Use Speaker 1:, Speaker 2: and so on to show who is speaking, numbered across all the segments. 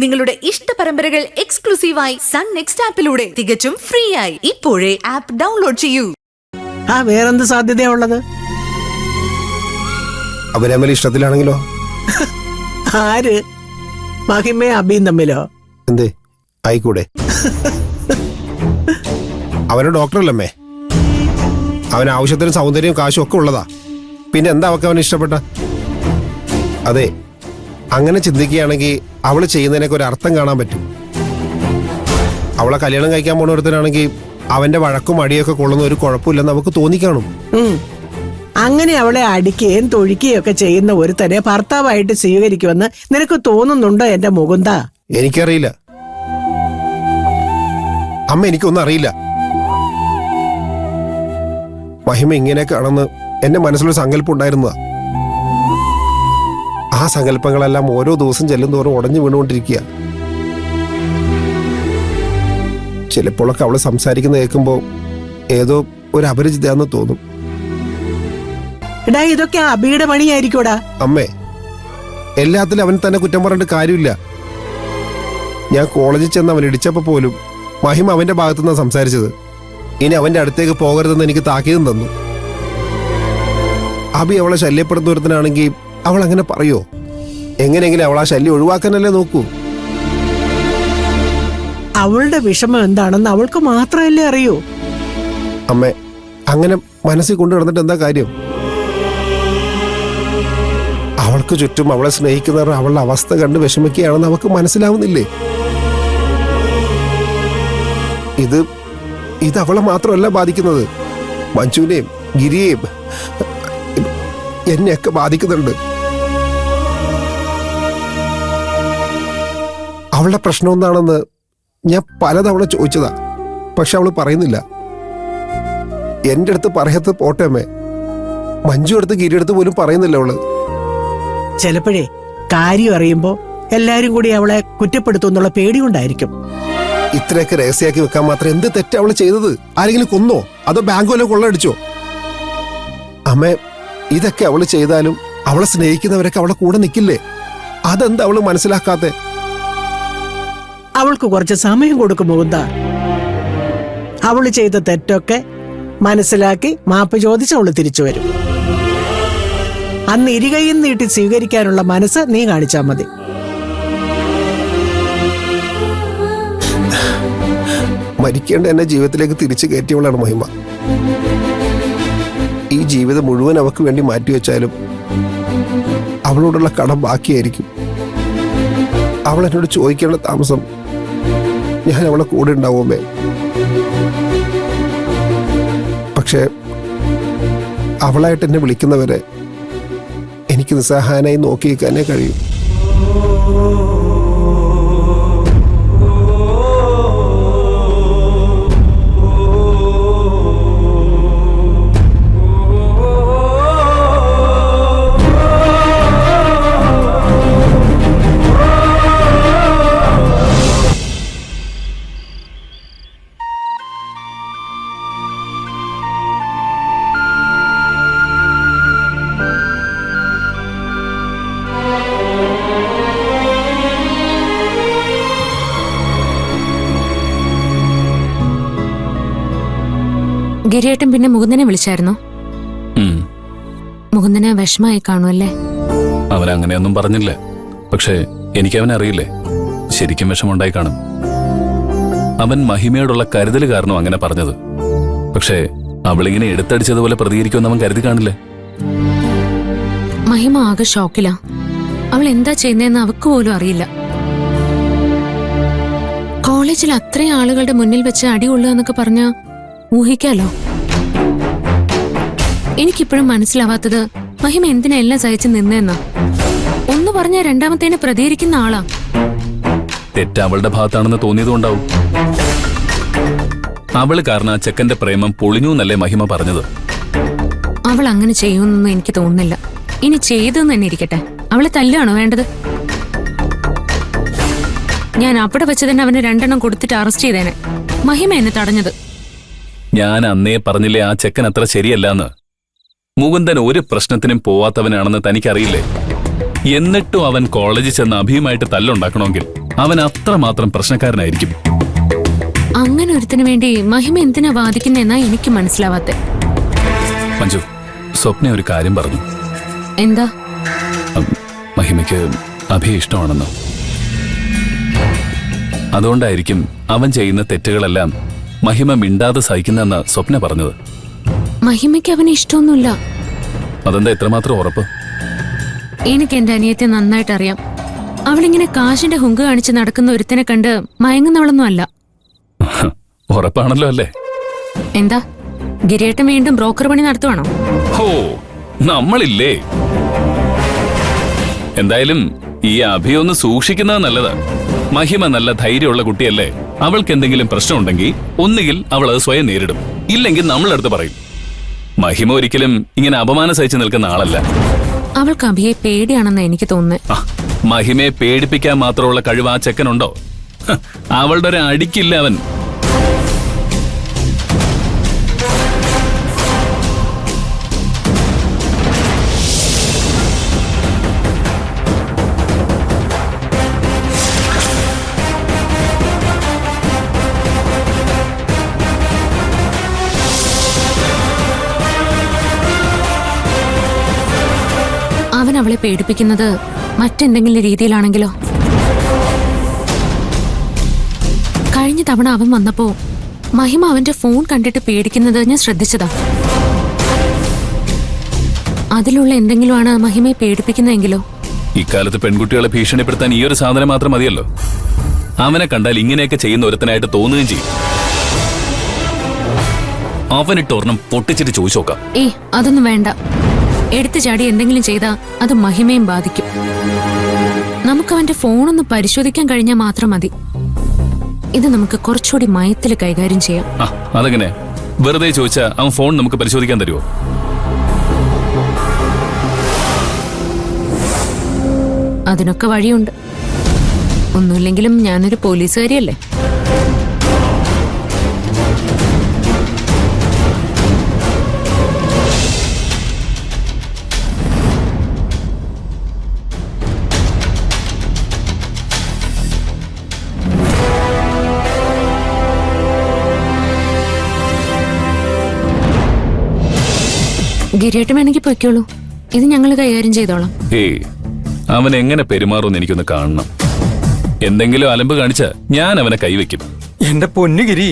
Speaker 1: നിങ്ങളുടെ ഇഷ്ട പരമ്പരകൾ എക്സ്ക്ലൂസീവായി സൺ നെക്സ്റ്റ് ആപ്പിലൂടെ തികച്ചും ഫ്രീ ആയി ഇപ്പോഴേ ആപ്പ് ഡൗൺലോഡ് ചെയ്യൂ.
Speaker 2: വേറെന്ത് സാധ്യതയാ ഉള്ളത്?
Speaker 3: അവരമ്മ ഇഷ്ടത്തിലാണെങ്കിലോ?
Speaker 2: ആര്? മഹിമയും അബിയും തമ്മിലോ?
Speaker 3: എന്തേ ആയിക്കൂടെ? അവന് ഡോക്ടറല്ലമ്മേ. അവന് ആവശ്യത്തിന് സൗന്ദര്യവും കാശും ഒക്കെ ഉള്ളതാ. പിന്നെ എന്താ അവക്ക് അവന് ഇഷ്ടപ്പെട്ട? അതെ, അങ്ങനെ ചിന്തിക്കുകയാണെങ്കിൽ അവള് ചെയ്യുന്നതിനൊക്കെ ഒരു അർത്ഥം കാണാൻ പറ്റും. അവളെ കല്യാണം കഴിക്കാൻ പോണൊരുത്തനാണെങ്കിൽ അവന്റെ വഴക്കും അടിയൊക്കെ കൊള്ളുന്ന ഒരു കുഴപ്പമില്ലെന്ന് നമുക്ക് തോന്നിക്കാണും.
Speaker 2: അങ്ങനെ അവളെ അടിക്കുകയും തൊഴിക്കുകയും ഒക്കെ ചെയ്യുന്ന ഒരുത്തനെ ഭർത്താവായിട്ട് സ്വീകരിക്കുമെന്ന് നിനക്ക് തോന്നുന്നുണ്ടോ എന്റെ മുകുന്ദ?
Speaker 3: എനിക്കറിയില്ല അമ്മ, എനിക്കൊന്നും അറിയില്ല. മഹിമ ഇങ്ങനെയൊക്കെ ആണെന്ന് എന്റെ മനസ്സിലൊരു സങ്കല്പം ഉണ്ടായിരുന്നതാ. ആ സങ്കല്പങ്ങളെല്ലാം ഓരോ ദിവസം ചെല്ലുന്തോറും ഉടഞ്ഞു വീണുകൊണ്ടിരിക്കുക. ചിലപ്പോഴൊക്കെ അവള് സംസാരിക്കുന്ന കേൾക്കുമ്പോ ഏതോ ഒരു അപരിചിതയാന്ന് തോന്നും.
Speaker 2: ഇതൊക്കെ അബിയുടെ പണിയായിരിക്കൂടാ.
Speaker 3: അമ്മേ, എല്ലാത്തിലും അവൻ തന്നെ കുറ്റം പറഞ്ഞിട്ട് കാര്യമില്ല. ഞാൻ കോളേജിൽ ചെന്ന് അവൻ ഇടിച്ചപ്പോ പോലും മഹിമ അവന്റെ ഭാഗത്തുനിന്നാണ് സംസാരിച്ചത്. ഇനി അവന്റെ അടുത്തേക്ക് പോകരുതെന്ന് എനിക്ക് താക്കീതും തന്നു. അബി അവളെ ശല്യപ്പെടുത്തുന്നവരത്തിനാണെങ്കിൽ അവൾ അങ്ങനെ പറയോ? എങ്ങനെയെങ്കിലും അവൾ ആ ശല്യം ഒഴിവാക്കാനല്ലേ നോക്കൂ.
Speaker 2: അവളുടെ വിഷമം എന്താണെന്ന് അവൾക്ക് മാത്രമല്ലേ അറിയൂ.
Speaker 3: അമ്മേ, അങ്ങനെ മനസ്സിൽ കൊണ്ടു നടന്നിട്ട് എന്താ കാര്യം? അവൾക്ക് ചുറ്റും അവളെ സ്നേഹിക്കുന്നവർ അവളുടെ അവസ്ഥ കണ്ട് വിഷമിക്കുകയാണെന്ന് അവൾക്ക് മനസ്സിലാവുന്നില്ലേ? ഇത് അവളെ മാത്രമല്ല ബാധിക്കുന്നത്, മഞ്ജുവിനെയും ഗിരിയെയും എന്നെയൊക്കെ ബാധിക്കുന്നുണ്ട്. അവളുടെ പ്രശ്നം എന്താണെന്ന് ഞാൻ പലതവണ ചോദിച്ചതാ, പക്ഷെ അവള് പറയുന്നില്ല. എന്റെ അടുത്ത് പറയാത്ത പോട്ടേമ്മേ, മഞ്ജു അടുത്ത് ഗിരിയടുത്ത് പോലും പറയുന്നില്ല അവള്.
Speaker 2: ചിലപ്പോഴേ കാര്യം അറിയുമ്പോ എല്ലാരും കൂടി അവളെ കുറ്റപ്പെടുത്തുന്നുള്ള പേടിയുണ്ടായിരിക്കും.
Speaker 3: ഇത്രയൊക്കെ രഹസ്യമാക്കി വെക്കാൻ മാത്രം എന്ത് തെറ്റാ അവള് ചെയ്തത്? ആരെങ്കിലും കൊന്നോ അതോ ബാങ്ക് വല്ല കൊള്ളടിച്ചോ? അമ്മേ, ഇതൊക്കെ അവള് ചെയ്താലും അവളെ സ്നേഹിക്കുന്നവരൊക്കെ അവളെ കൂടെ നിൽക്കില്ലേ? അതെന്താ അവള് മനസ്സിലാക്കാത്തെ?
Speaker 2: അവൾക്ക് കുറച്ച് സമയം കൊടുക്കും മുകുന്ദ. അവള് ചെയ്ത തെറ്റൊക്കെ മനസ്സിലാക്കി മാപ്പ് ചോദിച്ച് അവള് തിരിച്ചു വരും. അന്ന് ഇരുകൈയും നീട്ടി സ്വീകരിക്കാനുള്ള മനസ്സ് നീ കാണിച്ചാൽ മതി.
Speaker 3: മരിക്കേണ്ട എന്നെ ജീവിതത്തിലേക്ക് തിരിച്ചു കയറ്റിയവളാണ് മഹിമ. ഈ ജീവിതം മുഴുവൻ അവക്ക് വേണ്ടി മാറ്റിവെച്ചാലും അവളോടുള്ള കടം ബാക്കിയായിരിക്കും. അവൾ എന്നോട് ചോദിക്കേണ്ട താമസം ഞാൻ അവളെ കൂടെ ഉണ്ടാവുമേ. പക്ഷെ അവളായിട്ട് എന്നെ വിളിക്കുന്നവരെ എനിക്ക് നിസ്സഹായനായി നോക്കി നിൽക്കാനേ കഴിയും.
Speaker 4: ഗിരിയേട്ടൻ പിന്നെ മുകുന്ദനെ വിളിച്ചായിരുന്നോ? മുകുന്ദനെ വിഷമായി കാണുമല്ലേ?
Speaker 5: അവനങ്ങനെയൊന്നും പറഞ്ഞില്ല. പക്ഷേ എനിക്കവനെ അറിയില്ലേ, ശരിക്കും വിഷമുണ്ടായി കാണും. അവൻ മഹിമയോടുള്ള കരുതൽ കാരണം അങ്ങനെ പറഞ്ഞത്. പക്ഷേ അവളിങ്ങനെ എടുത്തടിച്ചതുപോലെ പ്രതികരിക്കുമെന്ന് അവൻ കരുതി കാണില്ലേ?
Speaker 4: മഹിമ ആകെ ഷോക്കിലാ. അവൾ എന്താ ചെയ്യുന്നതെന്ന് അവക്ക് പോലും അറിയില്ല. കോളേജിൽ അത്രയും ആളുകളുടെ മുന്നിൽ വെച്ച് അടികൊള്ളുക എന്നൊക്കെ പറഞ്ഞാ ഊഹിക്കാലോ. എനിക്കിപ്പോഴും മനസ്സിലാവാത്തത് മഹിമ എന്തിനാ എല്ലാം സഹിച്ച് നിന്നെന്നാ. ഒന്ന് പറഞ്ഞ രണ്ടാമത്തേനെ പ്രതികരിക്കുന്ന ആളാ.
Speaker 5: തെറ്റ് അവളുടെ ഭാഗത്താണെന്ന് തോന്നിയതുകൊണ്ടാവും. അവള് കാരണം ആ ചെക്കന്റെ പ്രേമം പൊളിഞ്ഞു എന്നല്ലേ മഹിമ പറഞ്ഞത്.
Speaker 4: അവൾ അങ്ങനെ ചെയ്യുമെന്നൊന്നും എനിക്ക് തോന്നുന്നില്ല. ഇനി ചെയ്തെന്ന് തന്നെ ഇരിക്കട്ടെ, അവളെ തല്ലുകയാണോ വേണ്ടത്? ഞാൻ അവിടെ വെച്ച് തന്നെ അവന് 2 എണ്ണം കൊടുത്തിട്ട് അറസ്റ്റ് ചെയ്തേനെ. മഹിമ എന്നെ തടഞ്ഞത്.
Speaker 5: ഞാൻ അന്നേ പറഞ്ഞില്ലേ ആ ചെക്കൻ അത്ര ശരിയല്ലാന്ന്. മുകുന്ദൻ ഒരു പ്രശ്നത്തിനും പോവാത്തവനാണെന്ന് തനിക്കറിയില്ലേ? എന്നിട്ടും അവൻ കോളേജിൽ ചെന്ന് അഭിയുമായിട്ട് തല്ലുണ്ടാക്കണമെങ്കിൽ അവൻ അത്രമാത്രം പ്രശ്നക്കാരനായിരിക്കും.
Speaker 4: അങ്ങനെ ഒരുത്തിന് വേണ്ടി മഹിമ എന്തിനാ വാദിക്കുന്നെന്നാ എനിക്ക് മനസ്സിലാവാത്തെ.
Speaker 5: മഞ്ജു, സ്വപ്ന ഒരു കാര്യം പറഞ്ഞു.
Speaker 4: എന്താ?
Speaker 5: മഹിമയ്ക്ക് അഭിയെ ഇഷ്ടമാണെന്ന്. അതുകൊണ്ടായിരിക്കും അവൻ ചെയ്യുന്ന തെറ്റുകളെല്ലാം മഹിമ മിണ്ടാതെ സഹിക്കുന്നെന്ന് സ്വപ്ന പറഞ്ഞത്.
Speaker 4: മഹിമയ്ക്ക് അവനെ ഇഷ്ടമൊന്നുമില്ല.
Speaker 5: അതെന്താ എത്രമാത്രം ഉറപ്പ്?
Speaker 4: എനിക്ക് എന്റെ അനിയത്തെ നന്നായിട്ട് അറിയാം. അവളിങ്ങനെ കാശിന്റെ ഹുങ്ക് കാണിച്ച് നടക്കുന്ന ഒരുത്തനെ കണ്ട് മയങ്ങുന്നവളൊന്നും അല്ല.
Speaker 5: ഉറപ്പാണല്ലോ അല്ലേ?
Speaker 4: എന്താ, ഗിരിയേട്ടൻ വീണ്ടും ബ്രോക്കർ പണി നടത്തുവാണോ?
Speaker 5: ഹോ, നമ്മളില്ലേ. എന്തായാലും ഈ അഭിയൊന്ന് സൂക്ഷിക്കുന്നത് നല്ലതാ. മഹിമ നല്ല ധൈര്യമുള്ള കുട്ടിയല്ലേ. അവൾക്ക് എന്തെങ്കിലും പ്രശ്നമുണ്ടെങ്കിൽ ഒന്നുകിൽ അവൾ അത് സ്വയം നേരിടും, ഇല്ലെങ്കിൽ നമ്മളെടുത്ത് പറയും. മഹിമ ഒരിക്കലും ഇങ്ങനെ അപമാനം സഹിച്ചു നിൽക്കുന്ന ആളല്ല.
Speaker 4: അവൾക്ക് അഭിയെ പേടിയാണെന്ന് എനിക്ക് തോന്നുന്നത്.
Speaker 5: മഹിമയെ പേടിപ്പിക്കാൻ മാത്രമുള്ള കഴിവ് ആ ചെക്കനുണ്ടോ? അവളുടെ ഒരു അടിക്കില്ല അവൻ.
Speaker 4: അവൻ അവളെ പേടിപ്പിക്കുന്നത് മറ്റെന്തെങ്കിലും രീതിയിലാണെങ്കിലോ? കഴിഞ്ഞ തവണ അവൻ വന്നപ്പോ മഹിമ അവന്റെ ഫോൺ കണ്ടിട്ട് പേടിക്കുന്നത് ഞാൻ ശ്രദ്ധിച്ചതാ. അതിലുള്ള എന്തെങ്കിലുമാണ് മഹിമയെ പേടിപ്പിക്കുന്നതെങ്കിലോ?
Speaker 5: ഇക്കാലത്ത് പെൺകുട്ടികളെ ഭീഷണിപ്പെടുത്താൻ ഈ ഒരു സാധനം മാത്രം മതിയല്ലോ. അവനെ കണ്ടാൽ ഇങ്ങനെയൊക്കെ ചെയ്യുന്ന ഒരുത്തനായിട്ട് തോന്നുകയും ചെയ്യും. അവനിട്ട് ഒരെണ്ണം പൊട്ടിച്ചിട്ട് ചോദിച്ചു നോക്കാം.
Speaker 4: അതൊന്നും വേണ്ട. എടുത്തു ചാടി എന്തെങ്കിലും ചെയ്താൽ അത് മഹിമയും ബാധിക്കും. നമുക്ക് അവന്റെ ഫോണൊന്ന് പരിശോധിക്കാൻ കഴിഞ്ഞാൽ മാത്രം മതി. ഇത് നമുക്ക് കുറച്ചുകൂടി മയത്തിൽ കൈകാര്യം ചെയ്യാം.
Speaker 5: അതെങ്ങനെ? വെറുതെ ചോദിച്ചാ അവൻ ഫോൺ നമുക്ക് പരിശോധിക്കാൻ തരുമോ?
Speaker 4: അതിനൊക്കെ വഴിയുണ്ട്. ഒന്നുമില്ലെങ്കിലും ഞാനൊരു പോലീസുകാരിയല്ലേ. ഗിരിയേട്ടൻ വേണമെങ്കിൽ പൊയ്ക്കോളൂ. ഇത് ഞങ്ങൾ കൈകാര്യം ചെയ്തോളാം.
Speaker 5: അവൻ എങ്ങനെ പെരുമാറുമെന്ന് എനിക്കൊന്ന് കാണണം. എന്തെങ്കിലും അലമ്പ് കാണിച്ച ഞാൻ അവനെ കൈവയ്ക്കും.
Speaker 6: എന്റെ പൊന്നു ഗിരി,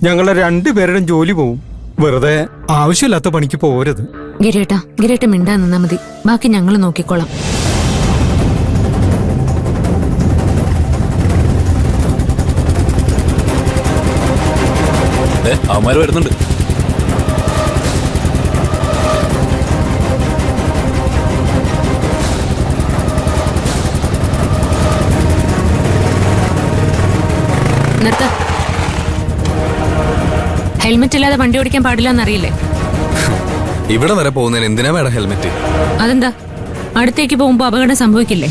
Speaker 6: ഞങ്ങളെ രണ്ടുപേരുടെയും ജോലി പോവും. വെറുതെ ആവശ്യമില്ലാത്ത പണിക്ക് പോരുത്.
Speaker 4: ഗിരിയേട്ടൻ മിണ്ടാ നിന്നാ മതി. ബാക്കി ഞങ്ങൾ നോക്കിക്കോളാം.
Speaker 5: അവന്മാര് വരുന്നുണ്ട്.
Speaker 4: ഹെൽമെറ്റ് ഇല്ലാതെ വണ്ടി ഓടിക്കാൻ പാടില്ല എന്നറിയില്ലേ?
Speaker 7: ഇവിടെ വരെ പോകുന്നതിന് എന്തിനാ വേണം ഹെൽമെറ്റ്?
Speaker 4: അതെന്താ, അടുത്തേക്ക് പോകുമ്പോ അപകടം സംഭവിക്കില്ലേ?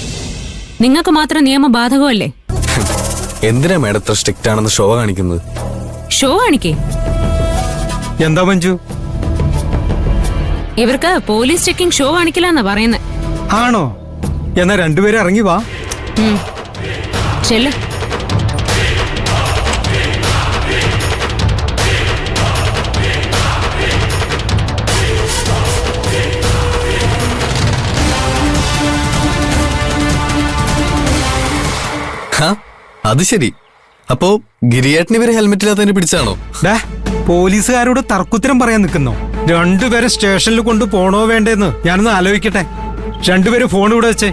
Speaker 4: നിങ്ങൾക്ക് മാത്രം നിയമം ബാധകമല്ലേ?
Speaker 7: എന്തിനാ മേഡം ഇത്ര സ്ട്രിക്റ്റ് ആണെന്ന് ഷോ കാണിക്കുന്നത്?
Speaker 4: ഷോ കാണിക്കേ?
Speaker 6: എന്താ മഞ്ജു?
Speaker 4: ഇവർക്ക് പോലീസ് ചെക്കിംഗ് ഷോ കാണിക്കില്ല എന്നാ പറയുന്നത്.
Speaker 6: ആണോ? എന്നാ രണ്ടുപേരും ഇറങ്ങി വാ.
Speaker 4: ചെല്ല്.
Speaker 7: അത് ശരി. അപ്പോ ഗിരിയേട്ടന് ഇവരെ ഹെൽമെറ്റ് ഇല്ലാത്തതിനെ പിടിച്ചാണോ?
Speaker 6: പോലീസുകാരോട് തർക്കുത്തരം പറയാൻ നിൽക്കുന്നോ? രണ്ടുപേരെ സ്റ്റേഷനിൽ കൊണ്ട് പോണോ വേണ്ടെന്ന് ഞാനൊന്ന് ആലോചിക്കട്ടെ. രണ്ടുപേരും ഫോൺ ഇവിടെ വെച്ചേ.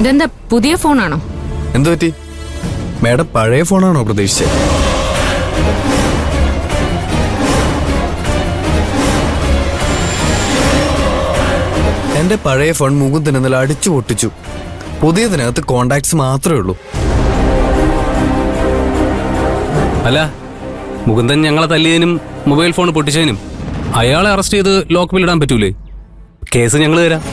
Speaker 4: ഇതെന്താ, പുതിയ ഫോണാണോ?
Speaker 7: എന്തു പറ്റി? മേഡം പഴയ ഫോണാണോ പ്രതീക്ഷിച്ചത്? എന്റെ പഴയ ഫോൺ മുകുന്ദൻ ഇന്നലെ അടിച്ചു പൊട്ടിച്ചു. പുതിയതിനകത്ത് കോണ്ടാക്ട്സ് മാത്രമേ ഉള്ളൂ.
Speaker 8: അല്ല, മുകുന്ദൻ ഞങ്ങളെ തല്ലിയതിനും മൊബൈൽ ഫോൺ പൊട്ടിച്ചതിനും അയാളെ അറസ്റ്റ് ചെയ്ത് ലോക്ക് ബില്ലിടാൻ പറ്റൂലേ? കേസ് ഞങ്ങൾ തരാം.